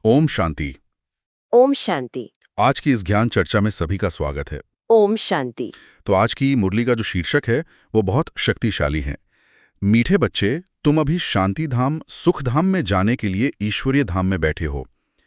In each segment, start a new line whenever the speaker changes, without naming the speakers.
ओम शांति।
ओम शांति।
आज की इस ज्ञान चर्चा में सभी का स्वागत है।
ओम शांति।
तो आज की मुरली का जो शीर्षक है वो बहुत शक्तिशाली है। मीठे बच्चे, तुम अभी शांति धाम सुख धाम में जाने के लिए ईश्वरीय धाम में बैठे हो।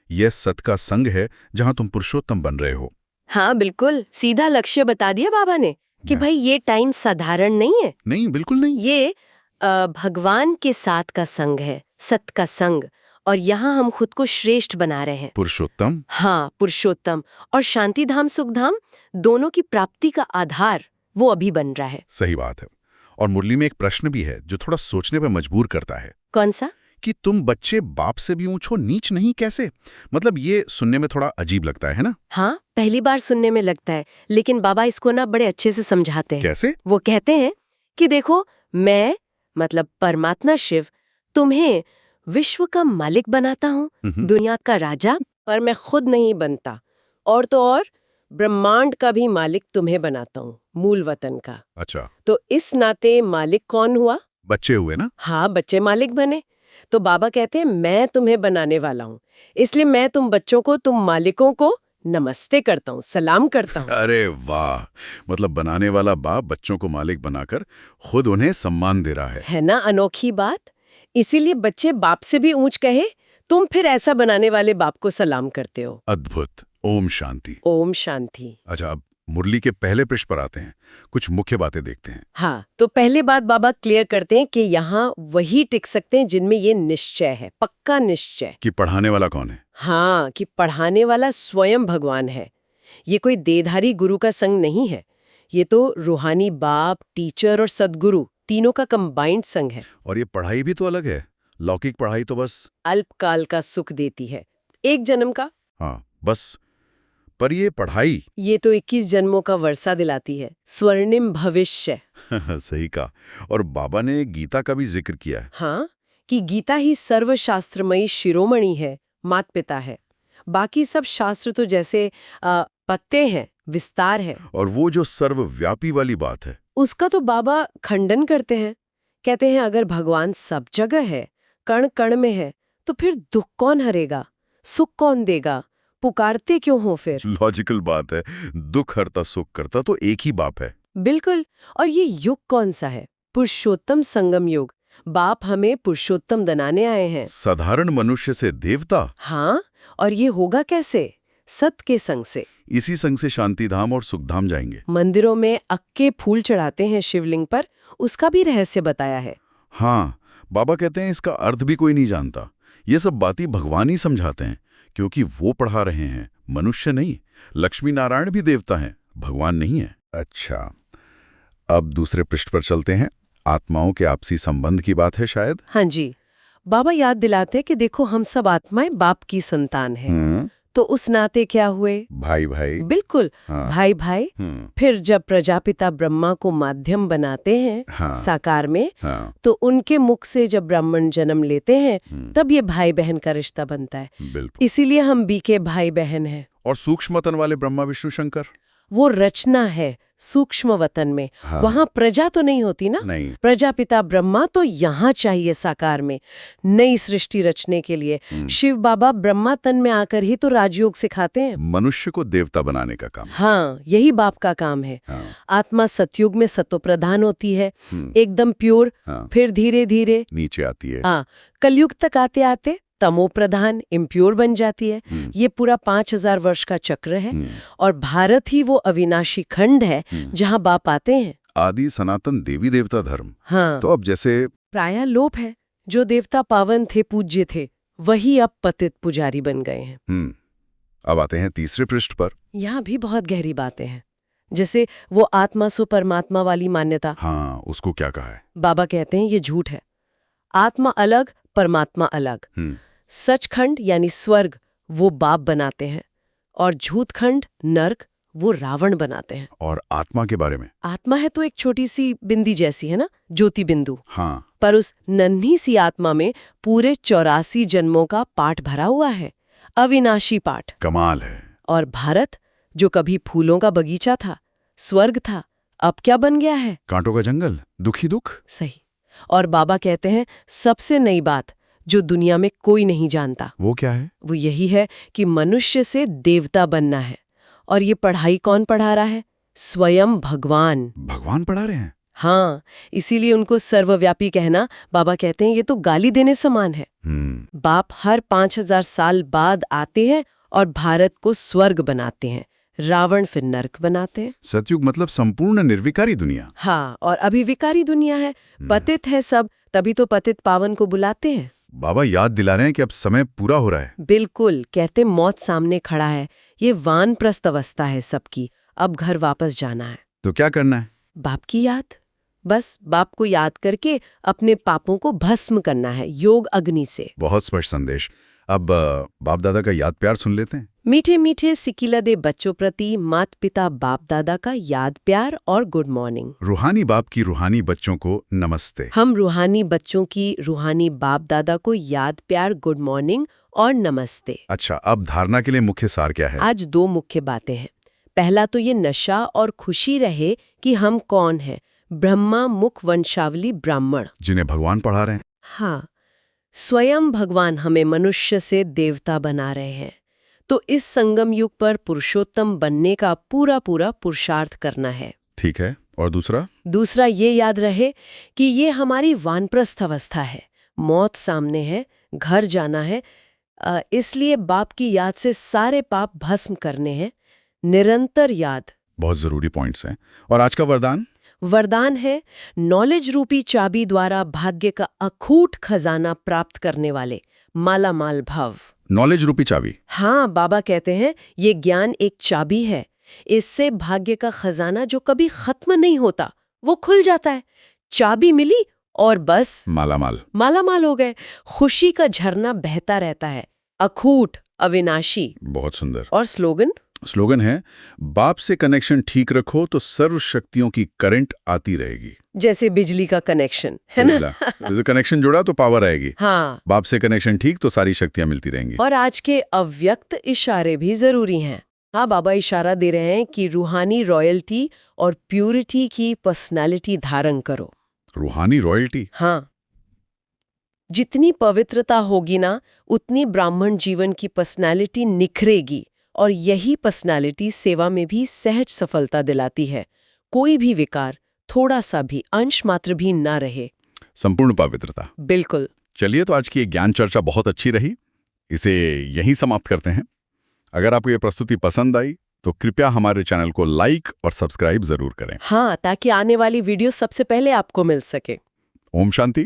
यह सत का संग है जहां तुम पुरुषोत्तम बन रहे हो।
हाँ बिल्कुल, सीधा लक्ष्य बता दिया बाबा ने कि भाई ये टाइम साधारण नहीं है।
नहीं, बिल्कुल नहीं।
ये भगवान के साथ का संग है, सत का संग। और यहाँ हम खुद को श्रेष्ठ बना रहे हैं।
पुरुषोत्तम।
हाँ, पुरुषोत्तम। और शांति धाम सुख धाम दोनों की प्राप्ति का आधार वो अभी बन रहा है।
सही बात है। और मुरली में एक प्रश्न भी है जो थोड़ा सोचने पर मजबूर करता है।
कौन सा?
कि तुम बच्चे बाप से भी ऊंच हो, नीच नहीं कैसे? मतलब ये सुनने में थोड़ा अजीब लगता है ना?
हाँ, पहली बार सुनने में लगता है, लेकिन बाबा इसको ना बड़े अच्छे से समझाते हैं।
कैसे?
वो कहते हैं कि देखो, मैं मतलब परमात्मा शिव तुम्हें विश्व का मालिक बनाता हूँ, दुनिया का राजा, पर मैं खुद नहीं बनता। और तो और ब्रह्मांड का भी मालिक तुम्हें बनाता हूँ, मूल वतन का।
अच्छा।
तो इस नाते मालिक कौन हुआ?
बच्चे हुए ना?
हाँ, बच्चे मालिक बने। तो बाबा कहते हैं मैं तुम्हें बनाने वाला हूँ, इसलिए मैं तुम बच्चों को, तुम मालिकों को नमस्ते करता हूँ, सलाम करता हूँ।
अरे वाह! मतलब बनाने वाला बाप बच्चों को मालिक बनाकर खुद उन्हें सम्मान दे रहा है
ना अनोखी बात? इसीलिए बच्चे बाप से भी ऊंच कहे, तुम फिर ऐसा बनाने वाले बाप को सलाम करते हो।
अद्भुत। ओम शांति।
ओम शांति।
अच्छा, अब मुरली के पहले पृष्ठ पर आते हैं। कुछ मुख्य बातें देखते हैं।
हाँ, तो पहले बात बाबा क्लियर करते हैं कि यहाँ वही टिक सकते हैं जिनमें ये निश्चय है, पक्का निश्चय।
कि पढ़ाने वाला कौन है?
हाँ, कि पढ़ाने वाला स्वयं भगवान है। ये कोई देहधारी गुरु का संग नहीं है। ये तो रूहानी बाप, टीचर और सद्गुरु तीनों का कंबाइंड संग है।
और ये पढ़ाई भी तो अलग है। लौकिक पढ़ाई तो बस
अल्पकाल का सुख देती है, एक जन्म का।
हाँ, बस। पर ये पढ़ाई
ये तो 21 जन्मों का वर्षा दिलाती है, स्वर्णिम भविष्य।
सही कहा। और बाबा ने गीता का भी जिक्र किया है।
हाँ, कि गीता ही सर्वशास्त्रमयी शिरोमणि है, मात पिता है। बाकी सब शास्त्र तो जैसे पत्ते हैं, विस्तार है।
और वो जो सर्वव्यापी वाली बात है,
उसका तो बाबा खंडन करते हैं। कहते हैं अगर भगवान सब जगह है, कण कण में है, तो फिर दुख कौन हरेगा, सुख कौन देगा, पुकारते क्यों हो फिर?
लॉजिकल बात है। दुख हरता सुख करता तो एक ही बाप है।
बिल्कुल। और ये युग कौन सा है? पुरुषोत्तम संगम युग। बाप हमें पुरुषोत्तम बनाने आए हैं।
साधारण मनुष्य से देवता।
हाँ, और ये होगा कैसे? सत के संग से।
इसी संग से शांति धाम और सुखधाम जाएंगे।
मंदिरों में अक्के फूल चढ़ाते हैं शिवलिंग पर, उसका भी रहस्य बताया है।
हाँ, बाबा कहते हैं इसका अर्थ भी कोई नहीं जानता। ये सब बातें भगवान ही समझाते हैं, क्योंकि वो पढ़ा रहे हैं, मनुष्य नहीं। लक्ष्मी नारायण भी देवता हैं, भगवान नहीं है। अच्छा, अब दूसरे पृष्ठ पर चलते हैं। आत्माओं के आपसी संबंध की बात है शायद।
हाँ जी, बाबा याद दिलाते हैं कि देखो हम सब आत्माएं बाप की संतान हैं। तो उस नाते क्या हुए?
भाई भाई।
बिल्कुल।
हाँ।
भाई भाई। फिर जब प्रजापिता ब्रह्मा को माध्यम बनाते हैं,
हाँ।
साकार में,
हाँ।
तो उनके मुख से जब ब्राह्मण जन्म लेते हैं, तब ये भाई बहन का रिश्ता बनता है।
बिल्कुल।
इसीलिए हम बीके भाई बहन हैं।
और सूक्ष्मतन वाले ब्रह्मा विष्णु शंकर,
वो रचना है सूक्ष्म वतन में।
हाँ।
वहां प्रजा तो नहीं होती ना।
नहीं।
प्रजापिता ब्रह्मा तो यहाँ चाहिए साकार में, नई सृष्टि रचने के लिए। शिव बाबा ब्रह्मा तन में आकर ही तो राजयोग सिखाते हैं।
मनुष्य को देवता बनाने का काम।
हाँ, यही बाप का काम है।
हाँ।
आत्मा सतयुग में सतो प्रधान होती है, एकदम प्योर।
हाँ।
फिर धीरे धीरे
नीचे आती है।
हाँ, कलयुग तक आते आते तमो प्रधान, इम्प्योर बन जाती है। ये पूरा 5000 वर्ष का चक्र है। और भारत ही वो अविनाशी खंड है जहाँ बाप आते हैं।
आदि सनातन देवी देवता धर्म।
हाँ,
तो अब जैसे
प्रायः लोप है। जो देवता पावन थे, पूज्य थे, वही अब पतित पुजारी बन गए हैं।
अब आते हैं तीसरे पृष्ठ पर।
यहाँ भी बहुत गहरी बातें हैं। जैसे वो आत्मा सो परमात्मा वाली मान्यता।
हाँ, उसको क्या कहा है?
बाबा कहते हैं ये झूठ है। आत्मा अलग, परमात्मा अलग। सचखंड यानी स्वर्ग वो बाप बनाते हैं, और झूठखंड नर्क वो रावण बनाते हैं।
और आत्मा के बारे में?
आत्मा है तो एक छोटी सी बिंदी जैसी है ना, ज्योति बिंदु।
हाँ।
पर उस नन्ही सी आत्मा में पूरे 84 जन्मों का पाठ भरा हुआ है, अविनाशी पाठ।
कमाल है।
और भारत जो कभी फूलों का बगीचा था, स्वर्ग था, अब क्या बन गया है?
कांटों का जंगल, दुखी दुख।
सही। और बाबा कहते हैं सबसे नई बात, जो दुनिया में कोई नहीं जानता।
वो क्या है?
वो यही है कि मनुष्य से देवता बनना है। और ये पढ़ाई कौन पढ़ा रहा है? स्वयं भगवान।
भगवान पढ़ा रहे हैं?
हाँ, इसीलिए उनको सर्वव्यापी कहना, बाबा कहते हैं, ये तो गाली देने समान है। बाप हर 5000 साल बाद आते हैं और भारत को स्वर्ग बनाते हैं, रावण फिर नर्क बनाते हैं।
सतयुग मतलब संपूर्ण निर्विकारी दुनिया।
हाँ, और अभी विकारी दुनिया है, पतित है सब, तभी तो पतित पावन को बुलाते हैं।
बाबा याद दिला रहे हैं कि अब समय पूरा हो रहा है।
बिल्कुल, कहते मौत सामने खड़ा है, ये वानप्रस्थ अवस्था है सबकी, अब घर वापस जाना है।
तो क्या करना है?
बाप की याद, बस बाप को याद करके अपने पापों को भस्म करना है योग अग्नि से।
बहुत स्पष्ट संदेश। अब बाप दादा का याद प्यार सुन लेते हैं।
मीठे मीठे सिकिलदे बच्चों प्रति मात पिता बाप दादा का याद प्यार और गुड मॉर्निंग।
रूहानी बाप की रूहानी बच्चों को नमस्ते।
हम रूहानी बच्चों की रूहानी बाप दादा को याद प्यार, गुड मॉर्निंग और नमस्ते।
अच्छा, अब धारणा के लिए मुख्य सार क्या है?
आज 2 मुख्य बातें हैं। पहला तो ये नशा और खुशी रहे कि हम कौन हैं, ब्रह्मा मुख वंशावली ब्राह्मण,
जिन्हें भगवान पढ़ा रहे हैं।
हाँ, स्वयं भगवान हमें मनुष्य से देवता बना रहे हैं। तो इस संगम युग पर पुरुषोत्तम बनने का पूरा पूरा पुरुषार्थ करना है।
ठीक है। और
दूसरा ये याद रहे कि ये हमारी वानप्रस्थ अवस्था है, मौत सामने है, घर जाना है, इसलिए बाप की याद से सारे पाप भस्म करने हैं, निरंतर याद।
बहुत जरूरी पॉइंट्स हैं। और आज का
वरदान है नॉलेज रूपी चाबी द्वारा भाग्य का अखूट खजाना प्राप्त करने वाले मालामाल भव।
नॉलेज रूपी चाबी।
हाँ, बाबा कहते हैं ये ज्ञान एक चाबी है, इससे भाग्य का खजाना जो कभी खत्म नहीं होता वो खुल जाता है। चाबी मिली और बस मालामाल हो गए। खुशी का झरना बहता रहता है, अखूट अविनाशी।
बहुत सुंदर।
और स्लोगन
है, बाप से कनेक्शन ठीक रखो तो सर्व शक्तियों की करंट आती रहेगी।
जैसे बिजली का कनेक्शन है ना।
जैसे कनेक्शन जुड़ा तो पावर आएगी।
हाँ,
बाप से कनेक्शन ठीक तो सारी शक्तियां मिलती रहेंगी।
और आज के अव्यक्त इशारे भी जरूरी हैं। हाँ, बाबा इशारा दे रहे हैं कि रूहानी रॉयल्टी और प्यूरिटी की पर्सनालिटी धारण करो।
रूहानी रॉयल्टी?
हाँ, जितनी पवित्रता होगी ना, उतनी ब्राह्मण जीवन की पर्सनालिटी निखरेगी, और यही पर्सनालिटी सेवा में भी सहज सफलता दिलाती है। कोई भी विकार, थोड़ा सा भी अंश मात्र भी ना रहे।
संपूर्ण पवित्रता।
बिल्कुल।
चलिए, तो आज की ज्ञान चर्चा बहुत अच्छी रही, इसे यहीं समाप्त करते हैं। अगर आपको ये प्रस्तुति पसंद आई तो कृपया हमारे चैनल को लाइक और सब्सक्राइब जरूर करें।
हाँ, ताकि आने वाली वीडियो सबसे पहले आपको मिल सके।
ओम शांति।